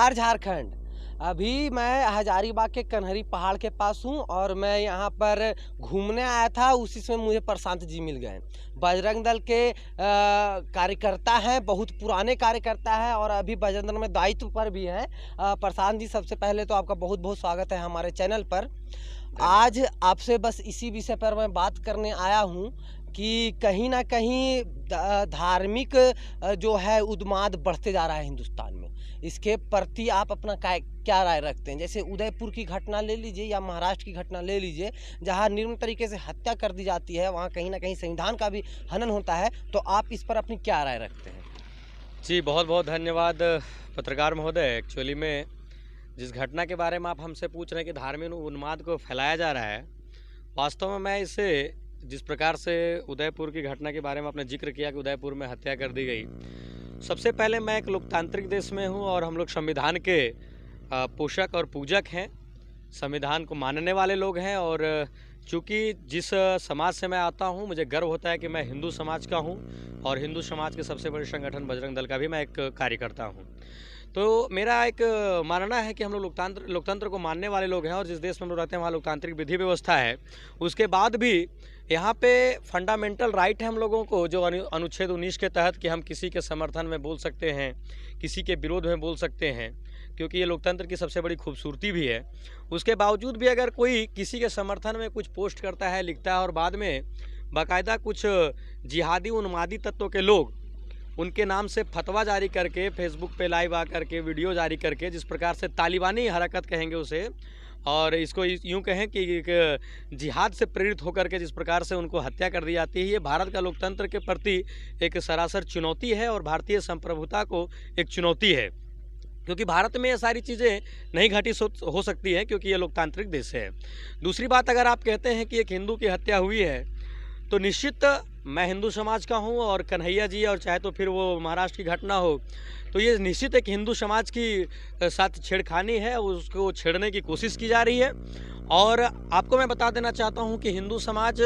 नमस्कार झारखंड। अभी मैं हजारीबाग के कन्हरी पहाड़ के पास हूँ और मैं यहाँ पर घूमने आया था। उसी समय मुझे प्रशांत जी मिल गए। बजरंग दल के कार्यकर्ता हैं, बहुत पुराने कार्यकर्ता हैं और अभी बजरंग दल में दायित्व पर भी हैं। प्रशांत जी, सबसे पहले तो आपका बहुत बहुत स्वागत है हमारे चैनल पर। आज आपसे बस इसी विषय पर मैं बात करने आया हूँ कि कहीं ना कहीं धार्मिक जो है उन्माद बढ़ते जा रहा है हिंदुस्तान में। इसके प्रति आप अपना क्या राय रखते हैं? जैसे उदयपुर की घटना ले लीजिए या महाराष्ट्र की घटना ले लीजिए, जहां निर्मम तरीके से हत्या कर दी जाती है, वहां कहीं ना कहीं संविधान का भी हनन होता है। तो आप इस पर अपनी क्या राय रखते हैं? जी, बहुत बहुत धन्यवाद पत्रकार महोदय। एक्चुअली में जिस घटना के बारे में आप हमसे पूछ रहे हैं कि धार्मिक उन्माद को फैलाया जा रहा है, वास्तव में मैं इसे जिस प्रकार से उदयपुर की घटना के बारे में आपने जिक्र किया कि उदयपुर में हत्या कर दी गई, सबसे पहले मैं एक लोकतांत्रिक देश में हूँ और हम लोग संविधान के पोषक और पूजक हैं, संविधान को मानने वाले लोग हैं। और चूँकि जिस समाज से मैं आता हूँ, मुझे गर्व होता है कि मैं हिंदू समाज का हूँ और हिंदू समाज के सबसे बड़े संगठन बजरंग दल का भी मैं एक कार्यकर्ता हूँ। तो मेरा एक मानना है कि हम लोग लोकतंत्र को मानने वाले लोग हैं और जिस देश में हम लोग रहते हैं वहाँ लोकतांत्रिक विधि व्यवस्था है। उसके बाद भी यहाँ पे फंडामेंटल राइट है हम लोगों को, जो अनुच्छेद 19 के तहत कि हम किसी के समर्थन में बोल सकते हैं, किसी के विरोध में बोल सकते हैं, क्योंकि ये लोकतंत्र की सबसे बड़ी खूबसूरती भी है। उसके बावजूद भी अगर कोई किसी के समर्थन में कुछ पोस्ट करता है, लिखता है और बाद में बाकायदा कुछ जिहादी उन्मादी तत्वों के लोग उनके नाम से फतवा जारी करके, फेसबुक पे लाइव आकर के वीडियो जारी करके, जिस प्रकार से तालिबानी हरकत कहेंगे उसे, और इसको यूँ कहें कि जिहाद से प्रेरित होकर के जिस प्रकार से उनको हत्या कर दी जाती है, ये भारत का लोकतंत्र के प्रति एक सरासर चुनौती है और भारतीय संप्रभुता को एक चुनौती है। क्योंकि भारत में ये सारी चीज़ें नहीं घटित हो सकती हैं, क्योंकि ये लोकतांत्रिक देश है। दूसरी बात, अगर आप कहते हैं कि एक हिंदू की हत्या हुई है, तो निश्चित मैं हिंदू समाज का हूं और कन्हैया जी और चाहे तो फिर वो महाराष्ट्र की घटना हो, तो ये निश्चित एक हिंदू समाज की साथ छेड़खानी है, उसको छेड़ने की कोशिश की जा रही है। और आपको मैं बता देना चाहता हूं कि हिंदू समाज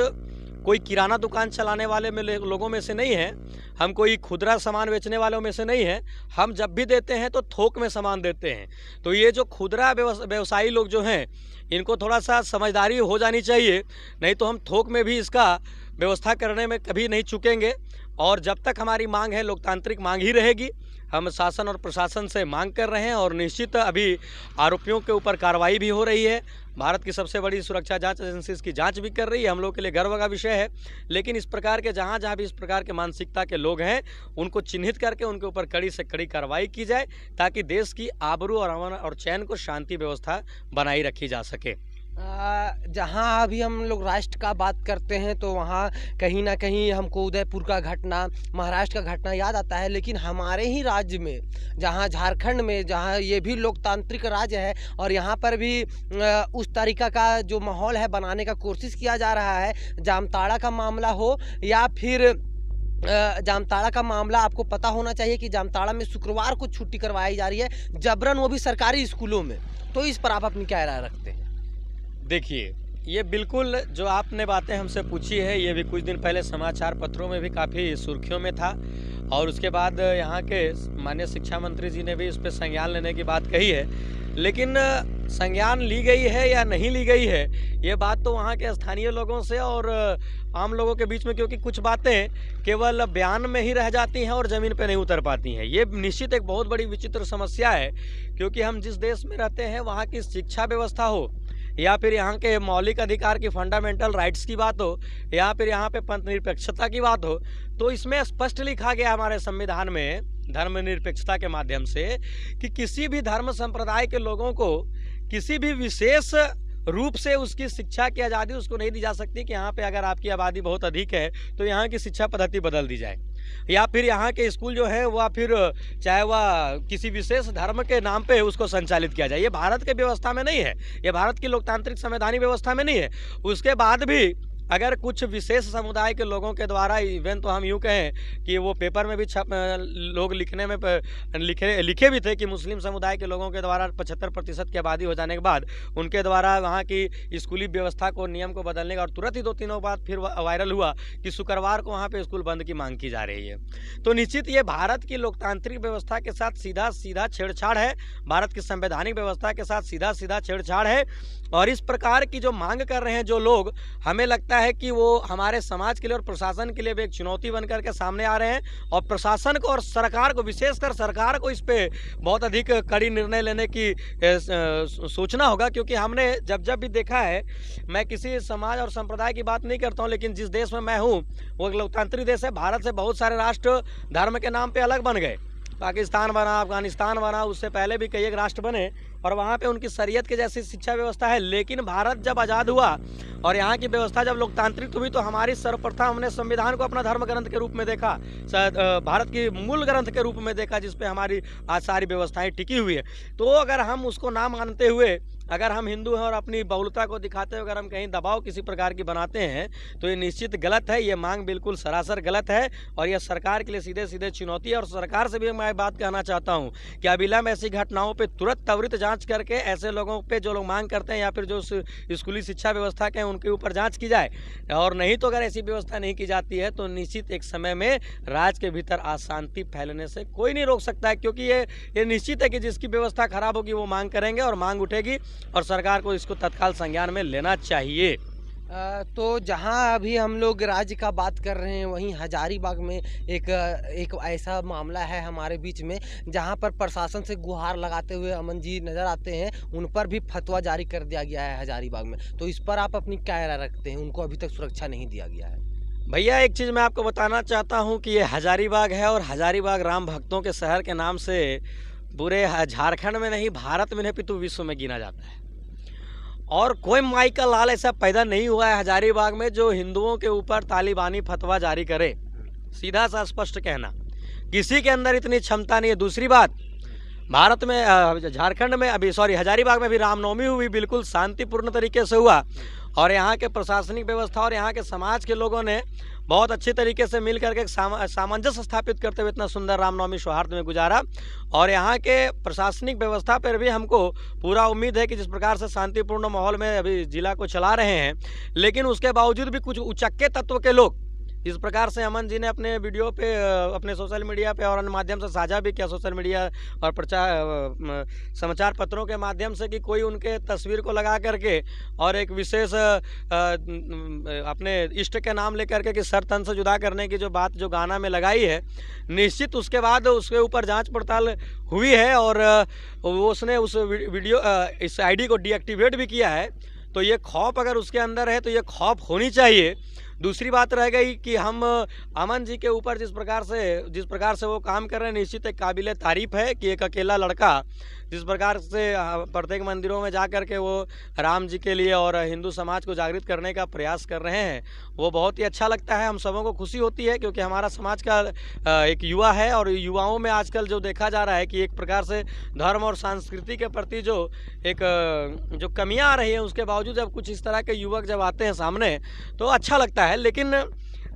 कोई किराना दुकान चलाने वाले में लोगों में से नहीं है, हम कोई खुदरा सामान बेचने वालों में से नहीं है। हम जब भी देते हैं तो थोक में सामान देते हैं। तो ये जो खुदरा व्यवसायी लोग जो हैं, इनको थोड़ा सा समझदारी हो जानी चाहिए, नहीं तो हम थोक में भी इसका व्यवस्था करने में कभी नहीं चूकेंगे। और जब तक हमारी मांग है, लोकतांत्रिक मांग ही रहेगी। हम शासन और प्रशासन से मांग कर रहे हैं और निश्चित अभी आरोपियों के ऊपर कार्रवाई भी हो रही है। भारत की सबसे बड़ी सुरक्षा जांच एजेंसी इसकी जांच भी कर रही है, हम लोग के लिए गर्व का विषय है। लेकिन इस प्रकार के जहाँ भी इस प्रकार के मानसिकता के लोग हैं, उनको चिन्हित करके उनके ऊपर कड़ी से कड़ी कार्रवाई की जाए, ताकि देश की आबरू और अमन और चैन को शांति व्यवस्था बनाई रखी जा सके। जहाँ अभी हम लोग राष्ट्र का बात करते हैं तो वहाँ कहीं ना कहीं हमको उदयपुर का घटना, महाराष्ट्र का घटना याद आता है। लेकिन हमारे ही राज्य में, जहाँ झारखंड में, जहाँ ये भी लोकतांत्रिक राज्य है और यहाँ पर भी उस तरीका का जो माहौल है बनाने का कोशिश किया जा रहा है। जामताड़ा का मामला हो या फिर जामताड़ा का मामला, आपको पता होना चाहिए कि जामताड़ा में शुक्रवार को छुट्टी करवाई जा रही है जबरन, वो भी सरकारी स्कूलों में। तो इस पर आप अपनी क्या राय रखते हैं? देखिए, ये बिल्कुल जो आपने बातें हमसे पूछी है, ये भी कुछ दिन पहले समाचार पत्रों में भी काफ़ी सुर्खियों में था और उसके बाद यहाँ के माननीय शिक्षा मंत्री जी ने भी इस पर संज्ञान लेने की बात कही है। लेकिन संज्ञान ली गई है या नहीं ली गई है, ये बात तो वहाँ के स्थानीय लोगों से और आम लोगों के बीच में, क्योंकि कुछ बातें केवल बयान में ही रह जाती हैं और ज़मीन पे नहीं उतर पाती हैं। ये निश्चित एक बहुत बड़ी विचित्र समस्या है, क्योंकि हम जिस देश में रहते हैं वहाँ की शिक्षा व्यवस्था हो या फिर यहाँ के मौलिक अधिकार की फंडामेंटल राइट्स की बात हो या फिर यहाँ पे पंथ निरपेक्षता की बात हो, तो इसमें स्पष्ट लिखा गया हमारे संविधान में धर्मनिरपेक्षता के माध्यम से कि किसी भी धर्म संप्रदाय के लोगों को किसी भी विशेष रूप से उसकी शिक्षा की आज़ादी उसको नहीं दी जा सकती कि यहाँ पे अगर आपकी आबादी बहुत अधिक है तो यहाँ की शिक्षा पद्धति बदल दी जाए, या फिर यहाँ के स्कूल जो है वह फिर चाहे वह किसी विशेष धर्म के नाम पे उसको संचालित किया जाए। ये भारत के व्यवस्था में नहीं है, ये भारत की लोकतांत्रिक संवैधानिक व्यवस्था में नहीं है। उसके बाद भी अगर कुछ विशेष समुदाय के लोगों के द्वारा, इवन तो हम यूँ कहें कि वो पेपर में भी लोग लिखने में लिखे भी थे कि मुस्लिम समुदाय के लोगों के द्वारा 75% की आबादी हो जाने के बाद उनके द्वारा वहाँ की स्कूली व्यवस्था को, नियम को बदलने का, और तुरंत ही 2-3 बाद फिर वायरल हुआ कि शुक्रवार को वहाँ पे स्कूल बंद की मांग की जा रही है। तो निश्चित ये भारत की लोकतांत्रिक व्यवस्था के साथ सीधा सीधा छेड़छाड़ है, भारत की संवैधानिक व्यवस्था के साथ सीधा सीधा छेड़छाड़ है। और इस प्रकार की जो मांग कर रहे हैं जो लोग, हमें लगता है कि वो हमारे समाज के लिए और प्रशासन के लिए भी एक चुनौती बन करके सामने आ रहे हैं। और प्रशासन को और सरकार को, विशेषकर सरकार को, इस पे बहुत अधिक कड़ी निर्णय लेने की सोचना होगा। क्योंकि हमने जब भी देखा है, मैं किसी समाज और संप्रदाय की बात नहीं करता हूँ, लेकिन जिस देश में मैं हूँ वो एक लोकतांत्रिक देश है। भारत से बहुत सारे राष्ट्र धर्म के नाम पे अलग बन गए, पाकिस्तान बना, अफगानिस्तान बना, उससे पहले भी कई एक राष्ट्र बने और वहाँ पे उनकी शरीयत के जैसी शिक्षा व्यवस्था है। लेकिन भारत जब आज़ाद हुआ और यहाँ की व्यवस्था जब लोकतांत्रिक हुई तो हमारी सर्वप्रथम हमने संविधान को अपना धर्म ग्रंथ के रूप में देखा, भारत की मूल ग्रंथ के रूप में देखा, जिस पे हमारी आज सारी व्यवस्थाएं टिकी हुई है। तो अगर हम उसको ना मानते हुए, अगर हम हिंदू हैं और अपनी बहुलता को दिखाते हुए अगर हम कहीं दबाव किसी प्रकार की बनाते हैं तो ये निश्चित गलत है। ये मांग बिल्कुल सरासर गलत है और यह सरकार के लिए सीधे सीधे चुनौती है। और सरकार से भी मैं बात कहना चाहता हूँ कि अविलंब ऐसी घटनाओं पे तुरंत त्वरित जांच करके ऐसे लोगों पे जो लोग मांग करते हैं या फिर जो स्कूली शिक्षा व्यवस्था के उनके ऊपर जाँच की जाए। और नहीं तो अगर ऐसी व्यवस्था नहीं की जाती है तो निश्चित एक समय में राज्य के भीतर अशांति फैलने से कोई नहीं रोक सकता है। क्योंकि ये निश्चित है कि जिसकी व्यवस्था खराब होगी वो मांग करेंगे और मांग उठेगी और सरकार को इसको तत्काल संज्ञान में लेना चाहिए। तो जहां अभी हम लोग राज्य का बात कर रहे हैं, वहीं हजारीबाग में एक ऐसा मामला है हमारे बीच में, जहां पर प्रशासन से गुहार लगाते हुए अमन जी नज़र आते हैं। उन पर भी फतवा जारी कर दिया गया है हजारीबाग में। तो इस पर आप अपनी क्या राय रखते हैं? उनको अभी तक सुरक्षा नहीं दिया गया है। भैया एक चीज़ मैं आपको बताना चाहता हूँ कि ये हजारीबाग है और हजारीबाग राम भक्तों के शहर के नाम से पूरे झारखंड में नहीं, भारत में नहीं पितु विश्व में गिना जाता है। और कोई माई का लाल ऐसा पैदा नहीं हुआ है हजारीबाग में जो हिंदुओं के ऊपर तालिबानी फतवा जारी करे। सीधा सा स्पष्ट कहना, किसी के अंदर इतनी क्षमता नहीं है। दूसरी बात, भारत में, झारखंड में हजारीबाग में भी रामनवमी हुई, बिल्कुल शांतिपूर्ण तरीके से हुआ। और यहाँ के प्रशासनिक व्यवस्था और यहाँ के समाज के लोगों ने बहुत अच्छी तरीके से मिल करके सामंजस्य स्थापित करते हुए इतना सुंदर रामनवमी सौहार्द में गुजारा। और यहाँ के प्रशासनिक व्यवस्था पर भी हमको पूरा उम्मीद है कि जिस प्रकार से शांतिपूर्ण माहौल में अभी जिला को चला रहे हैं, लेकिन उसके बावजूद भी कुछ उचक्के तत्व के लोग, इस प्रकार से अमन जी ने अपने वीडियो पे, अपने सोशल मीडिया पे और अन्य माध्यम से साझा भी किया, सोशल मीडिया और समाचार पत्रों के माध्यम से, कि कोई उनके तस्वीर को लगा करके और एक विशेष अपने इष्ट के नाम लेकर के कि सर तन से जुदा करने की जो बात जो गाना में लगाई है, निश्चित उसके बाद उसके ऊपर जांच पड़ताल हुई है और उसने उस वीडियो इस आईडी को डीएक्टिवेट भी किया है। तो ये खौफ अगर उसके अंदर है तो ये खौफ होनी चाहिए। दूसरी बात रह गई कि हम अमन जी के ऊपर जिस प्रकार से वो काम कर रहे हैं, निश्चित एक काबिल तारीफ़ है कि एक अकेला लड़का जिस प्रकार से प्रत्येक मंदिरों में जा कर के वो राम जी के लिए और हिंदू समाज को जागृत करने का प्रयास कर रहे हैं, वो बहुत ही अच्छा लगता है। हम सबों को खुशी होती है क्योंकि हमारा समाज का एक युवा है और युवाओं में आजकल जो देखा जा रहा है कि एक प्रकार से धर्म और संस्कृति के प्रति जो कमियां आ रही हैं, उसके बावजूद जब कुछ इस तरह के युवक जब आते हैं सामने तो अच्छा लगता है। लेकिन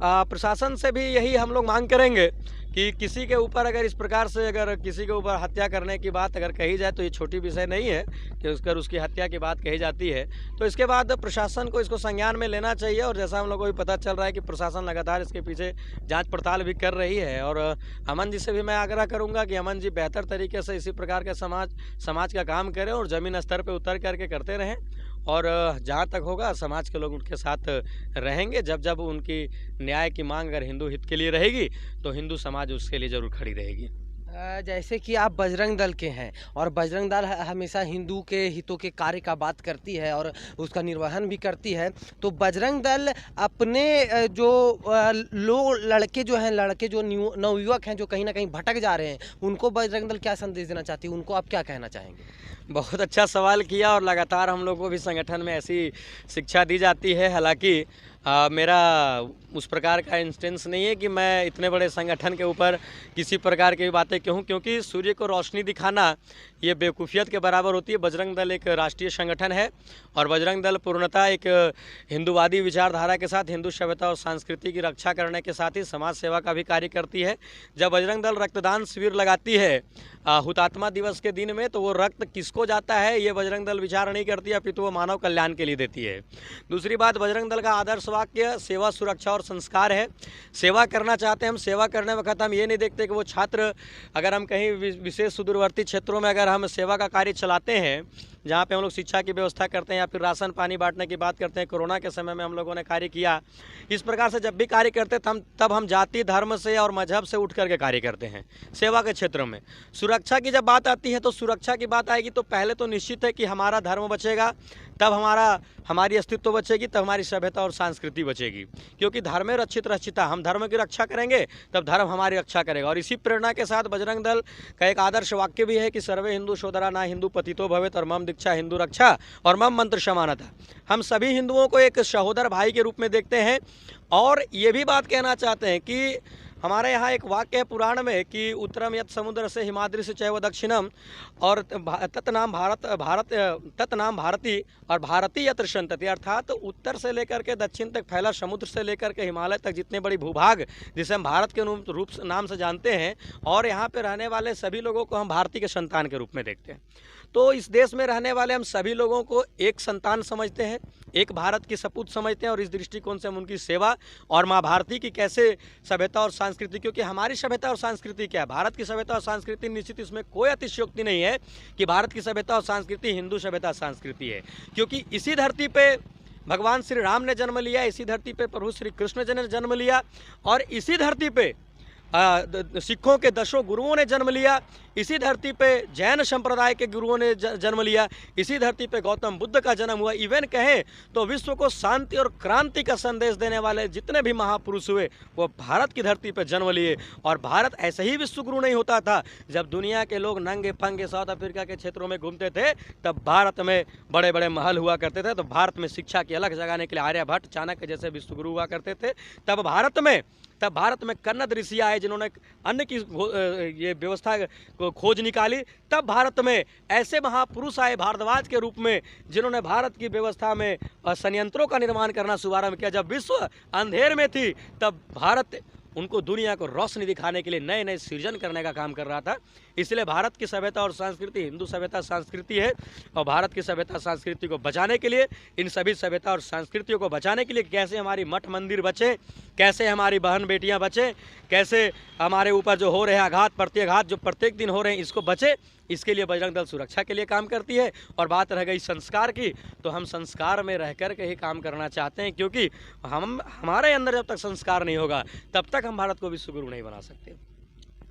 प्रशासन से भी यही हम लोग मांग करेंगे कि किसी के ऊपर अगर इस प्रकार से अगर किसी के ऊपर हत्या करने की बात अगर कही जाए तो ये छोटी विषय नहीं है कि उसकी हत्या की बात कही जाती है। तो इसके बाद प्रशासन को इसको संज्ञान में लेना चाहिए। और जैसा हम लोगों को भी पता चल रहा है कि प्रशासन लगातार इसके पीछे जांच पड़ताल भी कर रही है। और अमन जी से भी मैं आग्रह करूँगा कि अमन जी बेहतर तरीके से इसी प्रकार के समाज का काम करें और ज़मीन स्तर पर उतर करके करते रहें। और जहाँ तक होगा समाज के लोग उनके साथ रहेंगे। जब उनकी न्याय की मांग अगर हिंदू हित के लिए रहेगी तो हिंदू समाज उसके लिए ज़रूर खड़ी रहेगी। जैसे कि आप बजरंग दल के हैं और बजरंग दल हमेशा हिंदू के हितों के कार्य का बात करती है और उसका निर्वहन भी करती है। तो बजरंग दल अपने जो लड़के जो नवयुवक हैं जो कहीं ना कहीं भटक जा रहे हैं, उनको बजरंग दल क्या संदेश देना चाहती है? उनको आप क्या कहना चाहेंगे? बहुत अच्छा सवाल किया और लगातार हम लोग को भी संगठन में ऐसी शिक्षा दी जाती है। हालांकि मेरा उस प्रकार का इंस्टेंस नहीं है कि मैं इतने बड़े संगठन के ऊपर किसी प्रकार की बातें कहूँ, क्योंकि सूर्य को रोशनी दिखाना ये बेवकूफ़ियत के बराबर होती है। बजरंग दल एक राष्ट्रीय संगठन है और बजरंग दल पूर्णतः एक हिंदूवादी विचारधारा के साथ हिंदू सभ्यता और संस्कृति की रक्षा करने के साथ ही समाज सेवा का भी कार्य करती है। जब बजरंग दल रक्तदान शिविर लगाती है हुतात्मा दिवस के दिन में, तो वो रक्त किसको जाता है ये बजरंग दल विचार नहीं करती है, अपितु वो मानव कल्याण के लिए देती है। दूसरी बात, बजरंग दल का आदर्श वाक्य सेवा, सुरक्षा और संस्कार है। सेवा करना चाहते हैं हम, सेवा करने वक्त हम ये नहीं देखते कि वो छात्र, अगर हम कहीं विशेष सुदूरवर्ती क्षेत्रों में अगर हम सेवा का कार्य चलाते हैं, जहाँ पे हम लोग शिक्षा की व्यवस्था करते हैं या फिर राशन पानी बांटने की बात करते हैं, कोरोना के समय में हम लोगों ने कार्य किया, इस प्रकार से जब भी कार्य करते हैं तब हम जाति धर्म से और मजहब से उठ करके कार्य करते हैं सेवा के क्षेत्र में। सुरक्षा की जब बात आती है तो सुरक्षा की बात आएगी तो पहले तो निश्चित है कि हमारा धर्म बचेगा, तब हमारी अस्तित्व बचेगी, तब हमारी सभ्यता और संस्कृति बचेगी। क्योंकि धर्मे रक्षित रक्षिता, हम धर्म की रक्षा करेंगे तब धर्म हमारी रक्षा करेगा। और इसी प्रेरणा के साथ बजरंग दल का एक आदर्श वाक्य भी है कि सर्वे हिंदू सोदरा ना हिंदू पतितो भवेत और मम दीक्षा हिंदू रक्षा और मम मंत्र समानता। हम सभी हिंदुओं को एक सहोदर भाई के रूप में देखते हैं। और ये भी बात कहना चाहते हैं कि हमारे यहाँ एक वाक्य है पुराण में कि उत्तरम यत् समुद्र से हिमाद्रि से चैव दक्षिणम और तत्नाम भारती और भारती यत्र संतति, अर्थात उत्तर से लेकर के दक्षिण तक फैला समुद्र से लेकर के हिमालय तक जितने बड़ी भूभाग जिसे हम भारत के रूप नाम से जानते हैं, और यहाँ पे रहने वाले सभी लोगों को हम भारती के संतान के रूप में देखते हैं। तो इस देश में रहने वाले हम सभी लोगों को एक संतान समझते हैं, एक भारत की सपूत समझते हैं। और इस दृष्टिकोण से हम उनकी सेवा और माँ भारती की कैसे सभ्यता और संस्कृति, क्योंकि हमारी सभ्यता और संस्कृति क्या है, भारत की सभ्यता और संस्कृति, निश्चित इसमें कोई अतिशयोक्ति नहीं है कि भारत की सभ्यता और संस्कृति हिंदू सभ्यता संस्कृति है। क्योंकि इसी धरती पे भगवान श्री राम ने जन्म लिया, इसी धरती पे प्रभु श्री कृष्ण जी ने जन्म लिया, और इसी धरती पे सिखों के 10 गुरुओं ने जन्म लिया, इसी धरती पे जैन संप्रदाय के गुरुओं ने जन्म लिया, इसी धरती पे गौतम बुद्ध का जन्म हुआ। इवन कहें तो विश्व को शांति और क्रांति का संदेश देने वाले जितने भी महापुरुष हुए वो भारत की धरती पे जन्म लिए। और भारत ऐसे ही विश्व गुरु नहीं होता था। जब दुनिया के लोग नंगे फंगे साउथ अफ्रीका के क्षेत्रों में घूमते थे तब भारत में बड़े बड़े महल हुआ करते थे। तो भारत में शिक्षा की अलग जगाने के लिए आर्यभट्ट, चाणक्य जैसे विश्व गुरु हुआ करते थे। तब भारत में कन्नद ऋषि आए जिन्होंने अन्न की ये व्यवस्था को खोज निकाली। तब भारत में ऐसे महापुरुष आए भारद्वाज के रूप में जिन्होंने भारत की व्यवस्था में संयंत्रों का निर्माण करना शुभारंभ किया। जब विश्व अंधेर में थी तब भारत उनको दुनिया को रोशनी दिखाने के लिए नए नए सृजन करने का काम कर रहा था। इसलिए भारत की सभ्यता और संस्कृति हिंदू सभ्यता संस्कृति है। और भारत की सभ्यता संस्कृति को बचाने के लिए, इन सभी सभ्यता और संस्कृतियों को बचाने के लिए कैसे हमारी मठ मंदिर बचे, कैसे हमारी बहन बेटियां बचे, कैसे हमारे ऊपर जो हो रहे हैं आघात प्रत्याघात जो प्रत्येक दिन हो रहे हैं इसको बचे, इसके लिए बजरंग दल सुरक्षा के लिए काम करती है। और बात रह गई संस्कार की, तो हम संस्कार में रह कर के ही काम करना चाहते हैं। क्योंकि हमारे अंदर जब तक संस्कार नहीं होगा तब तक हम भारत को विश्व गुरु नहीं बना सकते।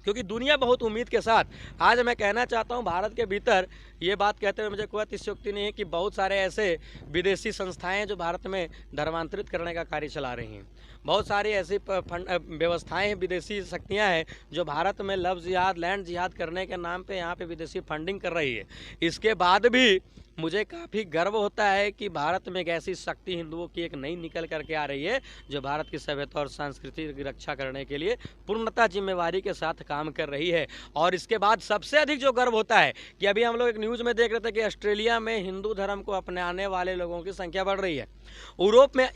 क्योंकि दुनिया बहुत उम्मीद के साथ, आज मैं कहना चाहता हूं भारत के भीतर ये बात कहते हुए मुझे कोई अतिशयोक्ति नहीं है कि बहुत सारे ऐसे विदेशी संस्थाएं हैं जो भारत में धर्मांतरित करने का कार्य चला रही हैं। बहुत सारी ऐसी व्यवस्थाएं हैं, विदेशी शक्तियां हैं जो भारत में लव जिहाद, लैंड जिहाद करने के नाम पे यहाँ पे विदेशी फंडिंग कर रही है। इसके बाद भी मुझे काफ़ी गर्व होता है कि भारत में एक ऐसी शक्ति हिंदुओं की एक नई निकल करके आ रही है जो भारत की सभ्यता और संस्कृति की रक्षा करने के लिए पूर्णतः जिम्मेवारी के साथ काम कर रही है। और इसके बाद सबसे अधिक जो गर्व होता है कि अभी हम लोग एक न्यूज़ में देख रहे थे कि ऑस्ट्रेलिया में हिंदू धर्म को अपनाने वाले लोगों की संख्या बढ़ रही है।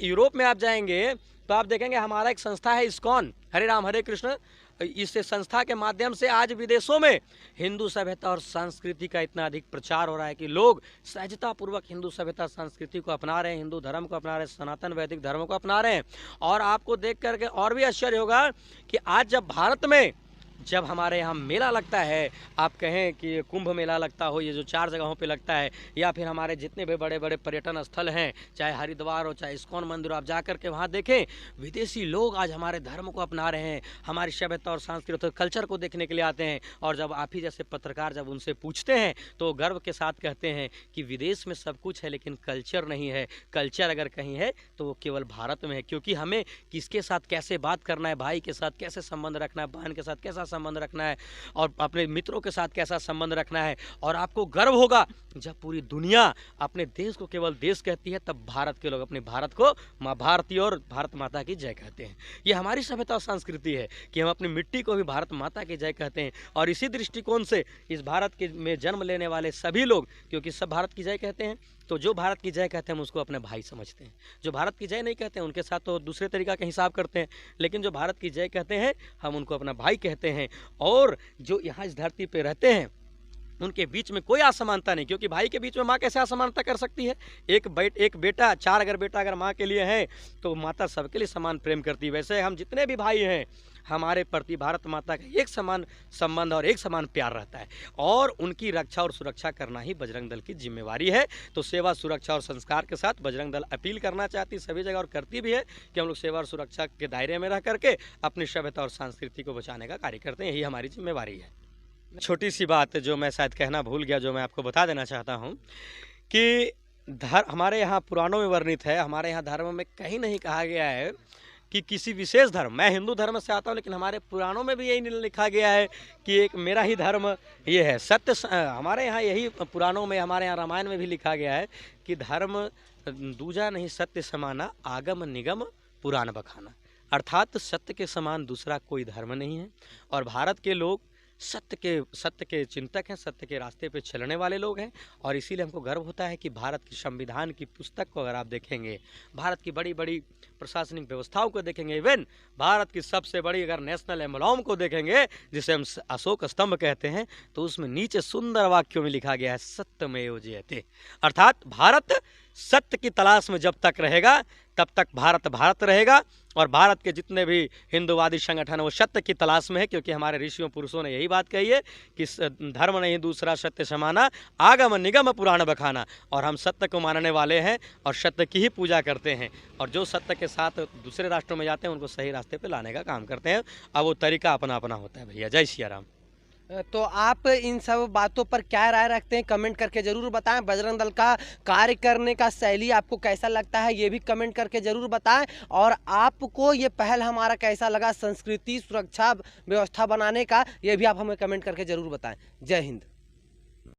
यूरोप में आप जाएंगे तो आप देखेंगे हमारा एक संस्था है इस्कॉन, हरे राम हरे कृष्ण। इस संस्था के माध्यम से आज विदेशों में हिंदू सभ्यता और संस्कृति का इतना अधिक प्रचार हो रहा है कि लोग सहजतापूर्वक हिंदू सभ्यता संस्कृति को अपना रहे हैं, हिंदू धर्म को अपना रहे हैं, सनातन वैदिक धर्म को अपना रहे हैं। और आपको देख करके और भी आश्चर्य होगा कि आज जब भारत में जब हमारे यहाँ मेला लगता है, आप कहें कि कुंभ मेला लगता हो, ये जो 4 जगहों पे लगता है, या फिर हमारे जितने भी बड़े बड़े पर्यटन स्थल हैं, चाहे हरिद्वार हो चाहे इस्कॉन मंदिर, आप जा कर के वहाँ देखें विदेशी लोग आज हमारे धर्म को अपना रहे हैं, हमारी सभ्यता और सांस्कृतिक कल्चर को देखने के लिए आते हैं। और जब आप ही जैसे पत्रकार जब उनसे पूछते हैं तो गर्व के साथ कहते हैं कि विदेश में सब कुछ है लेकिन कल्चर नहीं है। कल्चर अगर कहीं है तो वो केवल भारत में है। क्योंकि हमें किसके साथ कैसे बात करना है, भाई के साथ कैसे संबंध रखना है, बहन के साथ कैसा संबंध रखना है और अपने मित्रों के साथ कैसा संबंध रखना है। और आपको गर्व होगा जब पूरी दुनिया अपने देश को केवल देश कहती है, तब भारत के लोग अपने भारत को माँ भारती और भारत माता की जय कहते हैं। ये हमारी सभ्यता और संस्कृति है कि हम अपनी मिट्टी को भी भारत माता की जय कहते हैं। और इसी दृष्टिकोण से इस भारत के में जन्म लेने वाले सभी लोग, क्योंकि सब भारत की जय कहते हैं, तो जो भारत की जय कहते हैं हम उसको अपने भाई समझते हैं। जो भारत की जय नहीं कहते हैं उनके साथ तो दूसरे तरीका का हिसाब करते हैं, लेकिन जो भारत की जय कहते हैं हम उनको अपना भाई कहते हैं। और जो यहाँ इस धरती पे रहते हैं उनके बीच में कोई असमानता नहीं, क्योंकि भाई के बीच में माँ कैसे असमानता कर सकती है। एक बेटा, चार अगर बेटा अगर माँ के लिए है तो माता सबके लिए समान प्रेम करती है। वैसे हम जितने भी भाई हैं हमारे प्रति भारत माता का एक समान संबंध और एक समान प्यार रहता है, और उनकी रक्षा और सुरक्षा करना ही बजरंग दल की जिम्मेवारी है। तो सेवा, सुरक्षा और संस्कार के साथ बजरंग दल अपील करना चाहती है सभी जगह, और करती भी है कि हम लोग सेवा और सुरक्षा के दायरे में रह करके अपनी सभ्यता और संस्कृति को बचाने का कार्य करते हैं। यही हमारी जिम्मेवारी है। छोटी सी बात जो मैं शायद कहना भूल गया, जो मैं आपको बता देना चाहता हूँ कि हमारे यहाँ पुराणों में वर्णित है, हमारे यहाँ धर्म में कहीं नहीं कहा गया है कि किसी विशेष धर्म, मैं हिंदू धर्म से आता हूँ लेकिन हमारे पुराणों में भी यही लिखा गया है कि एक मेरा ही धर्म ये है सत्य। हमारे यहाँ यही पुराणों में, हमारे यहाँ रामायण में भी लिखा गया है कि धर्म दूजा नहीं सत्य समाना, आगम निगम पुराण बखाना। अर्थात सत्य के समान दूसरा कोई धर्म नहीं है। और भारत के लोग सत्य के चिंतक हैं, सत्य के रास्ते पे चलने वाले लोग हैं। और इसीलिए हमको गर्व होता है कि भारत की संविधान की पुस्तक को अगर आप देखेंगे, भारत की बड़ी बड़ी प्रशासनिक व्यवस्थाओं को देखेंगे, इवन भारत की सबसे बड़ी अगर नेशनल एम्बलम को देखेंगे जिसे हम अशोक स्तंभ कहते हैं, तो उसमें नीचे सुंदर वाक्यों में लिखा गया है सत्यमेव जयते। अर्थात भारत सत्य की तलाश में जब तक रहेगा तब तक भारत भारत रहेगा। और भारत के जितने भी हिंदूवादी संगठन हैं वो सत्य की तलाश में है, क्योंकि हमारे ऋषियों पुरुषों ने यही बात कही है कि धर्म नहीं दूसरा सत्य समाना, आगम निगम पुराण बखाना। और हम सत्य को मानने वाले हैं और सत्य की ही पूजा करते हैं, और जो सत्य के साथ दूसरे राष्ट्रों में जाते हैं उनको सही रास्ते पे लाने का काम करते हैं। अब वो तरीका अपना अपना होता है भैया। जय सिया राम। तो आप इन सब बातों पर क्या राय रखते हैं, कमेंट करके ज़रूर बताएं। बजरंग दल का कार्य करने का शैली आपको कैसा लगता है ये भी कमेंट करके ज़रूर बताएं। और आपको ये पहल हमारा कैसा लगा संस्कृति सुरक्षा व्यवस्था बनाने का, ये भी आप हमें कमेंट करके ज़रूर बताएं। जय हिंद।